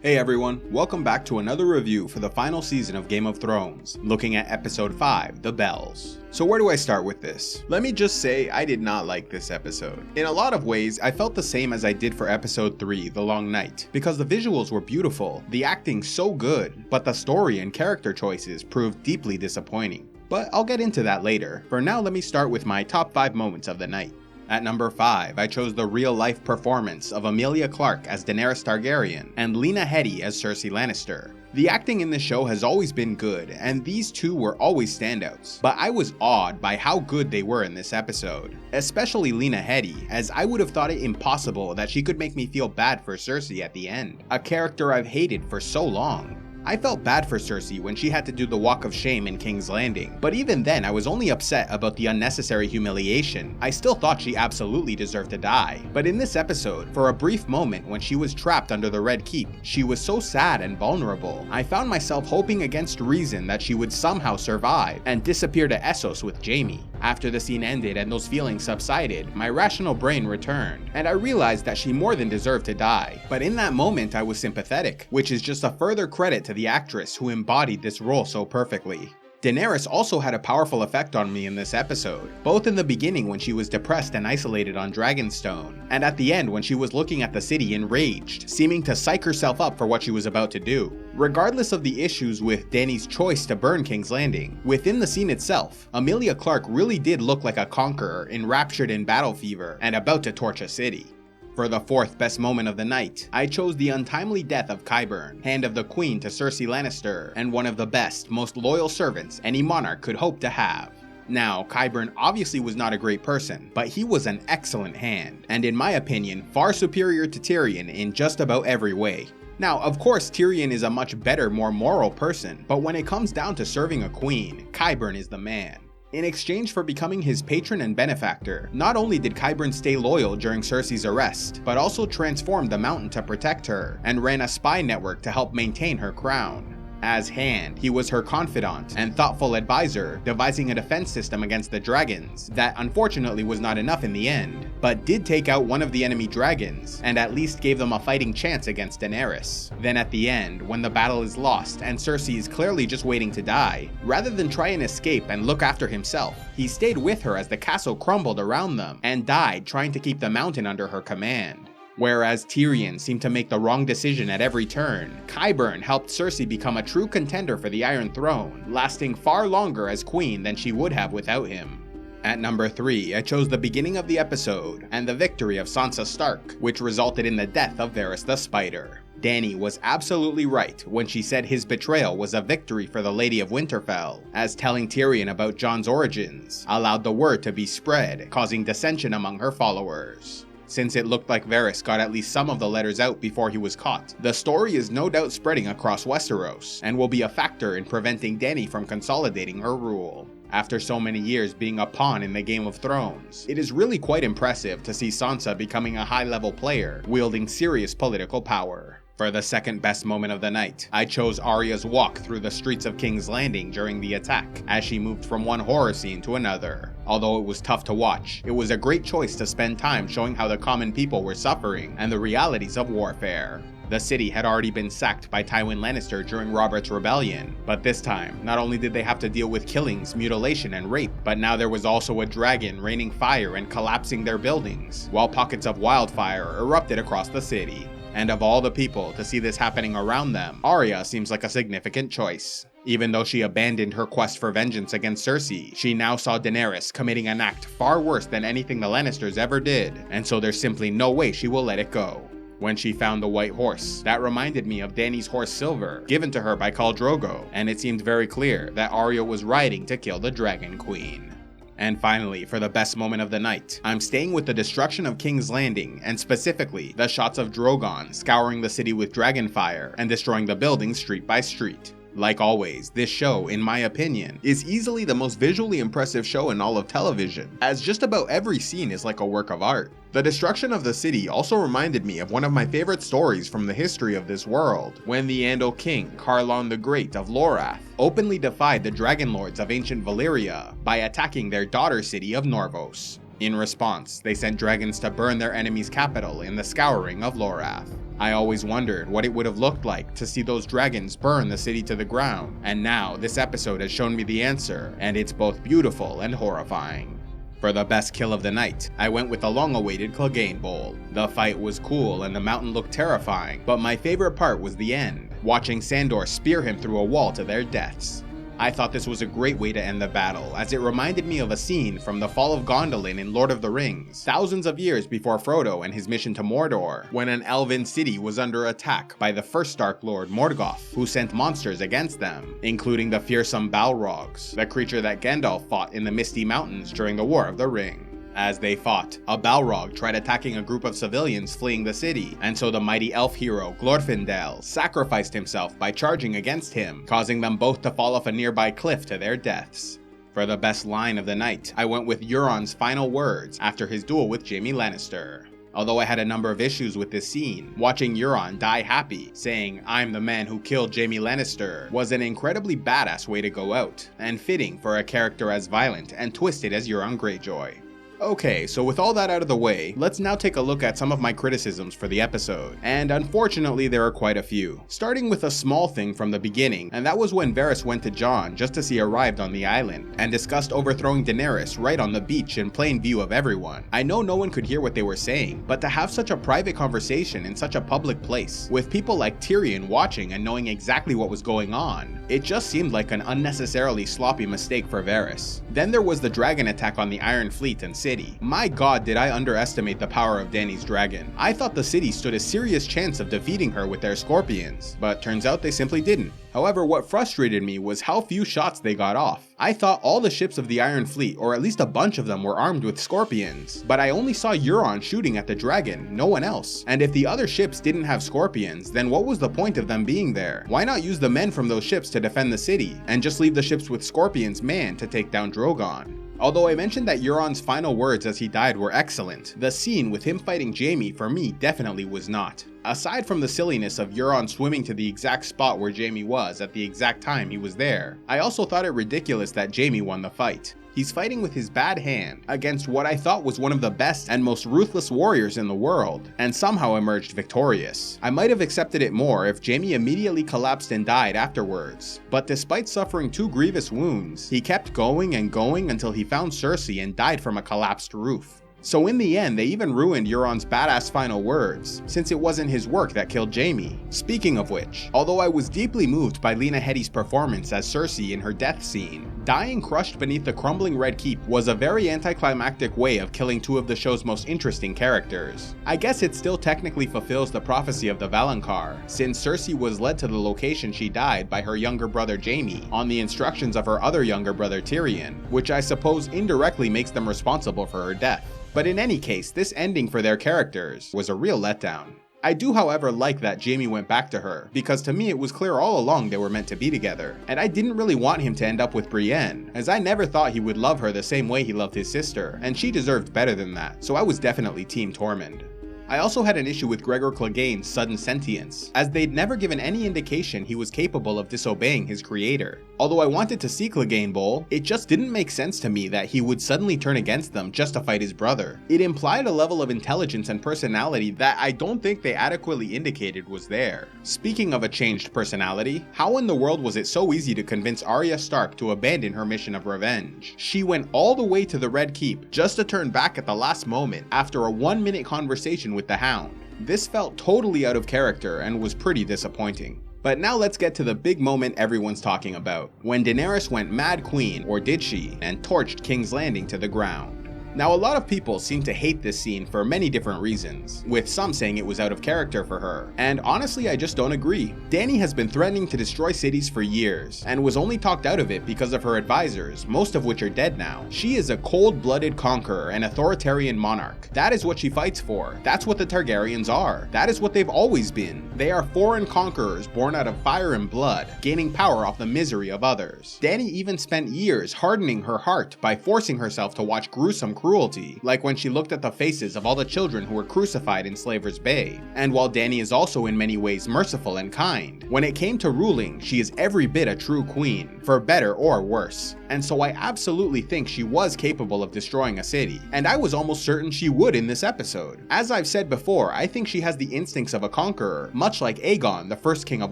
Hey everyone, welcome back to another review for the final season of Game of Thrones, looking at episode 5, The Bells. So where do I start with this? Let me just say I did not like this episode. In a lot of ways, I felt the same as I did for episode 3, The Long Night, because the visuals were beautiful, the acting so good, but the story and character choices proved deeply disappointing. But I'll get into that later. For now, let me start with my top 5 moments of the night. At number 5, I chose the real-life performance of Emilia Clarke as Daenerys Targaryen and Lena Headey as Cersei Lannister. The acting in this show has always been good, and these two were always standouts, but I was awed by how good they were in this episode. Especially Lena Headey, as I would have thought it impossible that she could make me feel bad for Cersei at the end, a character I've hated for so long. I felt bad for Cersei when she had to do the Walk of Shame in King's Landing, but even then I was only upset about the unnecessary humiliation. I still thought she absolutely deserved to die. But in this episode, for a brief moment when she was trapped under the Red Keep, she was so sad and vulnerable. I found myself hoping against reason that she would somehow survive and disappear to Essos with Jaime. After the scene ended and those feelings subsided, my rational brain returned, and I realized that she more than deserved to die. But in that moment I was sympathetic, which is just a further credit to the actress who embodied this role so perfectly. Daenerys also had a powerful effect on me in this episode, both in the beginning when she was depressed and isolated on Dragonstone, and at the end when she was looking at the city enraged, seeming to psych herself up for what she was about to do. Regardless of the issues with Dany's choice to burn King's Landing, within the scene itself, Emilia Clarke really did look like a conqueror enraptured in battle fever and about to torch a city. For the 4th best moment of the night, I chose the untimely death of Qyburn, Hand of the Queen to Cersei Lannister, and one of the best, most loyal servants any monarch could hope to have. Now, Qyburn obviously was not a great person, but he was an excellent hand, and in my opinion, far superior to Tyrion in just about every way. Now, of course, Tyrion is a much better, more moral person, but when it comes down to serving a queen, Qyburn is the man. In exchange for becoming his patron and benefactor, not only did Qyburn stay loyal during Cersei's arrest, but also transformed the mountain to protect her, and ran a spy network to help maintain her crown. As Hand, he was her confidant and thoughtful advisor, devising a defense system against the dragons that unfortunately was not enough in the end, but did take out one of the enemy dragons, and at least gave them a fighting chance against Daenerys. Then at the end, when the battle is lost and Cersei is clearly just waiting to die, rather than try and escape and look after himself, he stayed with her as the castle crumbled around them, and died trying to keep the mountain under her command. Whereas Tyrion seemed to make the wrong decision at every turn, Qyburn helped Cersei become a true contender for the Iron Throne, lasting far longer as queen than she would have without him. At number 3, I chose the beginning of the episode and the victory of Sansa Stark, which resulted in the death of Varys the Spider. Dany was absolutely right when she said his betrayal was a victory for the Lady of Winterfell, as telling Tyrion about Jon's origins allowed the word to be spread, causing dissension among her followers. Since it looked like Varys got at least some of the letters out before he was caught, the story is no doubt spreading across Westeros, and will be a factor in preventing Dany from consolidating her rule. After so many years being a pawn in the Game of Thrones, it is really quite impressive to see Sansa becoming a high-level player, wielding serious political power. For the 2nd best moment of the night, I chose Arya's walk through the streets of King's Landing during the attack, as she moved from one horror scene to another. Although it was tough to watch, it was a great choice to spend time showing how the common people were suffering and the realities of warfare. The city had already been sacked by Tywin Lannister during Robert's rebellion, but this time, not only did they have to deal with killings, mutilation, and rape, but now there was also a dragon raining fire and collapsing their buildings, while pockets of wildfire erupted across the city. And of all the people to see this happening around them, Arya seems like a significant choice. Even though she abandoned her quest for vengeance against Cersei, she now saw Daenerys committing an act far worse than anything the Lannisters ever did, and so there's simply no way she will let it go. When she found the white horse, that reminded me of Dany's horse Silver, given to her by Khal Drogo, and it seemed very clear that Arya was riding to kill the Dragon Queen. And finally, for the best moment of the night, I'm staying with the destruction of King's Landing, and specifically, the shots of Drogon scouring the city with dragonfire and destroying the buildings street by street. Like always, this show, in my opinion, is easily the most visually impressive show in all of television, as just about every scene is like a work of art. The destruction of the city also reminded me of one of my favorite stories from the history of this world, when the Andal king, Qarlon the Great of Lorath, openly defied the Dragon Lords of ancient Valyria by attacking their daughter city of Norvos. In response, they sent dragons to burn their enemy's capital in the Scouring of Lorath. I always wondered what it would have looked like to see those dragons burn the city to the ground, and now this episode has shown me the answer, and it's both beautiful and horrifying. For the best kill of the night, I went with the long-awaited Clegane Bowl. The fight was cool and the mountain looked terrifying, but my favorite part was the end, watching Sandor spear him through a wall to their deaths. I thought this was a great way to end the battle, as it reminded me of a scene from the fall of Gondolin in Lord of the Rings, thousands of years before Frodo and his mission to Mordor, when an elven city was under attack by the first Dark Lord Morgoth, who sent monsters against them, including the fearsome Balrogs, the creature that Gandalf fought in the Misty Mountains during the War of the Ring. As they fought, a Balrog tried attacking a group of civilians fleeing the city, and so the mighty elf hero Glorfindel sacrificed himself by charging against him, causing them both to fall off a nearby cliff to their deaths. For the best line of the night, I went with Euron's final words after his duel with Jaime Lannister. Although I had a number of issues with this scene, watching Euron die happy, saying, "I'm the man who killed Jaime Lannister," was an incredibly badass way to go out, and fitting for a character as violent and twisted as Euron Greyjoy. Okay, so with all that out of the way, let's now take a look at some of my criticisms for the episode, and unfortunately there are quite a few. Starting with a small thing from the beginning, and that was when Varys went to Jon just as he arrived on the island, and discussed overthrowing Daenerys right on the beach in plain view of everyone. I know no one could hear what they were saying, but to have such a private conversation in such a public place, with people like Tyrion watching and knowing exactly what was going on, it just seemed like an unnecessarily sloppy mistake for Varys. Then there was the dragon attack on the Iron Fleet and City. My god, did I underestimate the power of Dany's dragon. I thought the city stood a serious chance of defeating her with their scorpions, but turns out they simply didn't. However, what frustrated me was how few shots they got off. I thought all the ships of the Iron Fleet, or at least a bunch of them, were armed with scorpions, but I only saw Euron shooting at the dragon, no one else. And if the other ships didn't have scorpions, then what was the point of them being there? Why not use the men from those ships to defend the city, and just leave the ships with scorpions manned to take down Drogon? Although I mentioned that Euron's final words as he died were excellent, the scene with him fighting Jaime for me definitely was not. Aside from the silliness of Euron swimming to the exact spot where Jaime was at the exact time he was there, I also thought it ridiculous that Jaime won the fight. He's fighting with his bad hand against what I thought was one of the best and most ruthless warriors in the world, and somehow emerged victorious. I might have accepted it more if Jaime immediately collapsed and died afterwards, but despite suffering 2 grievous wounds, he kept going and going until he found Cersei and died from a collapsed roof. So in the end, they even ruined Euron's badass final words, since it wasn't his work that killed Jaime. Speaking of which, although I was deeply moved by Lena Headey's performance as Cersei in her death scene, dying crushed beneath the crumbling Red Keep was a very anticlimactic way of killing 2 of the show's most interesting characters. I guess it still technically fulfills the prophecy of the Valonqar, since Cersei was led to the location she died by her younger brother Jaime, on the instructions of her other younger brother Tyrion, which I suppose indirectly makes them responsible for her death. But in any case, this ending for their characters was a real letdown. I do, however, like that Jaime went back to her, because to me it was clear all along they were meant to be together, and I didn't really want him to end up with Brienne, as I never thought he would love her the same way he loved his sister, and she deserved better than that, so I was definitely Team Tormund. I also had an issue with Gregor Clegane's sudden sentience, as they'd never given any indication he was capable of disobeying his creator. Although I wanted to see Clegane Bowl, it just didn't make sense to me that he would suddenly turn against them just to fight his brother. It implied a level of intelligence and personality that I don't think they adequately indicated was there. Speaking of a changed personality, how in the world was it so easy to convince Arya Stark to abandon her mission of revenge? She went all the way to the Red Keep just to turn back at the last moment after a 1-minute conversation with the Hound. This felt totally out of character and was pretty disappointing. But now let's get to the big moment everyone's talking about, when Daenerys went Mad Queen, or did she, and torched King's Landing to the ground. Now, a lot of people seem to hate this scene for many different reasons, with some saying it was out of character for her, and honestly I just don't agree. Dany has been threatening to destroy cities for years, and was only talked out of it because of her advisors, most of which are dead now. She is a cold-blooded conqueror and authoritarian monarch. That is what she fights for. That's what the Targaryens are. That is what they've always been. They are foreign conquerors born out of fire and blood, gaining power off the misery of others. Dany even spent years hardening her heart by forcing herself to watch gruesome cruelty, like when she looked at the faces of all the children who were crucified in Slaver's Bay. And while Dany is also in many ways merciful and kind, when it came to ruling, she is every bit a true queen, for better or worse. And so I absolutely think she was capable of destroying a city, and I was almost certain she would in this episode. As I've said before, I think she has the instincts of a conqueror, much like Aegon, the first king of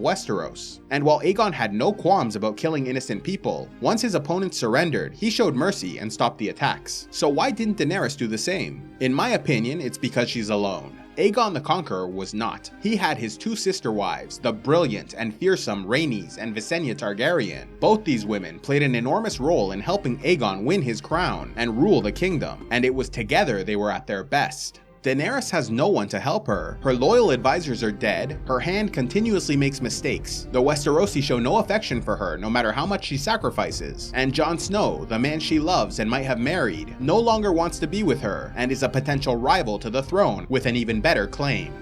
Westeros. And while Aegon had no qualms about killing innocent people, once his opponents surrendered, he showed mercy and stopped the attacks. So why didn't Daenerys do the same? In my opinion, it's because she's alone. Aegon the Conqueror was not. He had his two sister wives, the brilliant and fearsome Rhaenys and Visenya Targaryen. Both these women played an enormous role in helping Aegon win his crown and rule the kingdom, and it was together they were at their best. Daenerys has no one to help her. Her loyal advisors are dead, her hand continuously makes mistakes, the Westerosi show no affection for her no matter how much she sacrifices, and Jon Snow, the man she loves and might have married, no longer wants to be with her and is a potential rival to the throne with an even better claim.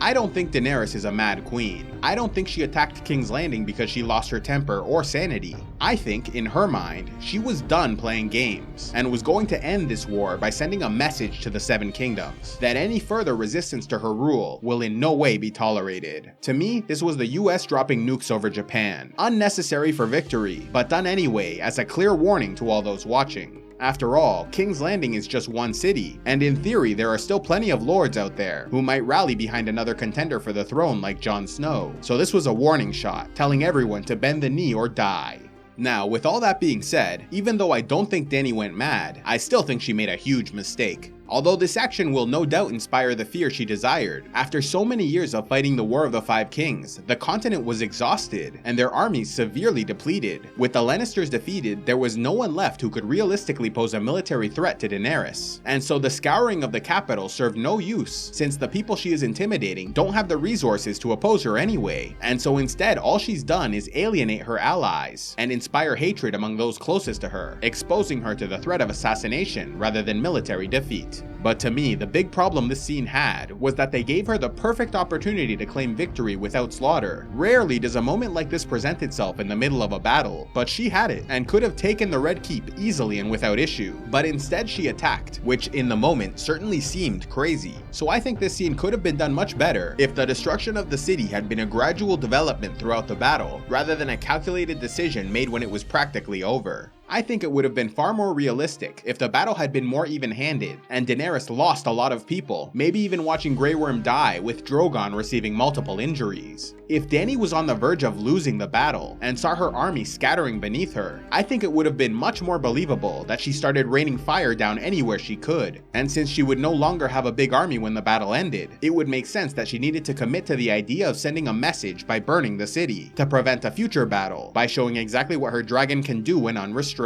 I don't think Daenerys is a mad queen. I don't think she attacked King's Landing because she lost her temper or sanity. I think, in her mind, she was done playing games, and was going to end this war by sending a message to the Seven Kingdoms, that any further resistance to her rule will in no way be tolerated. To me, this was the US dropping nukes over Japan. Unnecessary for victory, but done anyway as a clear warning to all those watching. After all, King's Landing is just one city, and in theory there are still plenty of lords out there who might rally behind another contender for the throne like Jon Snow. So this was a warning shot, telling everyone to bend the knee or die. Now, with all that being said, even though I don't think Dany went mad, I still think she made a huge mistake. Although this action will no doubt inspire the fear she desired. After so many years of fighting the War of the Five Kings, the continent was exhausted and their armies severely depleted. With the Lannisters defeated, there was no one left who could realistically pose a military threat to Daenerys. And so the scouring of the capital served no use, since the people she is intimidating don't have the resources to oppose her anyway. And so instead, all she's done is alienate her allies and inspire hatred among those closest to her, exposing her to the threat of assassination rather than military defeat. But to me, the big problem this scene had was that they gave her the perfect opportunity to claim victory without slaughter. Rarely does a moment like this present itself in the middle of a battle, but she had it and could have taken the Red Keep easily and without issue. But instead she attacked, which in the moment certainly seemed crazy. So I think this scene could have been done much better if the destruction of the city had been a gradual development throughout the battle, rather than a calculated decision made when it was practically over. I think it would have been far more realistic if the battle had been more even-handed, and Daenerys lost a lot of people, maybe even watching Grey Worm die with Drogon receiving multiple injuries. If Dany was on the verge of losing the battle, and saw her army scattering beneath her, I think it would have been much more believable that she started raining fire down anywhere she could. And since she would no longer have a big army when the battle ended, it would make sense that she needed to commit to the idea of sending a message by burning the city, to prevent a future battle, by showing exactly what her dragon can do when unrestrained.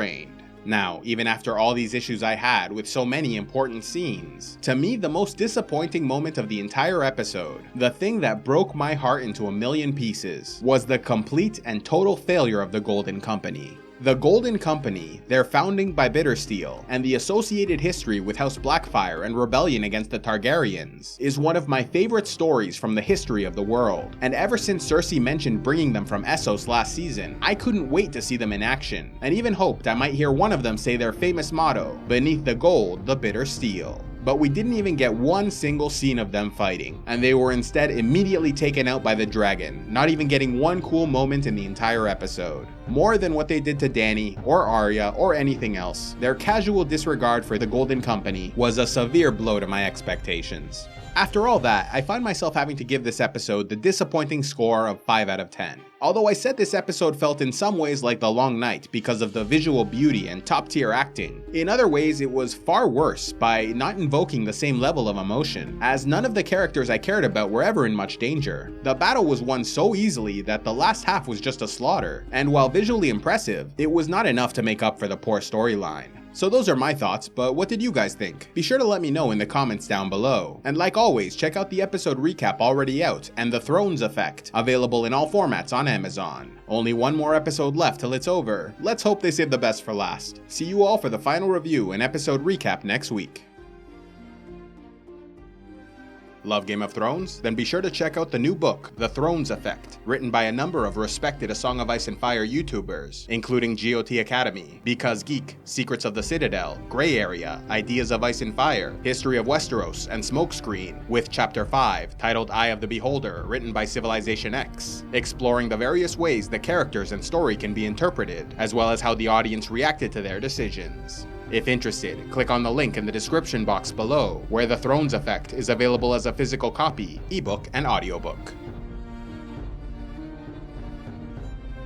Now, even after all these issues I had with so many important scenes, to me the most disappointing moment of the entire episode, the thing that broke my heart into a million pieces, was the complete and total failure of the Golden Company. The Golden Company, their founding by Bittersteel, and the associated history with House Blackfyre and rebellion against the Targaryens, is one of my favorite stories from the history of the world, and ever since Cersei mentioned bringing them from Essos last season, I couldn't wait to see them in action, and even hoped I might hear one of them say their famous motto, "Beneath the gold, the bitter steel." But we didn't even get one single scene of them fighting, and they were instead immediately taken out by the dragon, not even getting one cool moment in the entire episode. More than what they did to Dany, or Arya, or anything else, their casual disregard for the Golden Company was a severe blow to my expectations. After all that, I find myself having to give this episode the disappointing score of 5 out of 10. Although I said this episode felt in some ways like The Long Night because of the visual beauty and top-tier acting, in other ways it was far worse by not invoking the same level of emotion, as none of the characters I cared about were ever in much danger. The battle was won so easily that the last half was just a slaughter, and while visually impressive, it was not enough to make up for the poor storyline. So those are my thoughts, but what did you guys think? Be sure to let me know in the comments down below. And like always, check out the episode recap already out, and The Thrones Effect, available in all formats on Amazon. Only one more episode left till it's over. Let's hope they save the best for last. See you all for the final review and episode recap next week. Love Game of Thrones? Then be sure to check out the new book, The Thrones Effect, written by a number of respected A Song of Ice and Fire YouTubers, including GOT Academy, Because Geek, Secrets of the Citadel, Grey Area, Ideas of Ice and Fire, History of Westeros, and Smokescreen, with Chapter 5, titled Eye of the Beholder, written by CivilizationEx, exploring the various ways the characters and story can be interpreted, as well as how the audience reacted to their decisions. If interested, click on the link in the description box below, where The Thrones Effect is available as a physical copy, ebook, and audiobook.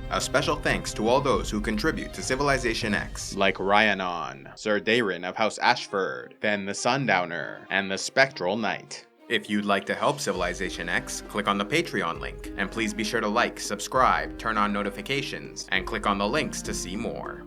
A special thanks to all those who contribute to CivilizationEx, like Ryanon, Sir Daeron of House Ashford, Then the Sundowner, and the Spectral Knight. If you'd like to help CivilizationEx, click on the Patreon link, and please be sure to like, subscribe, turn on notifications, and click on the links to see more.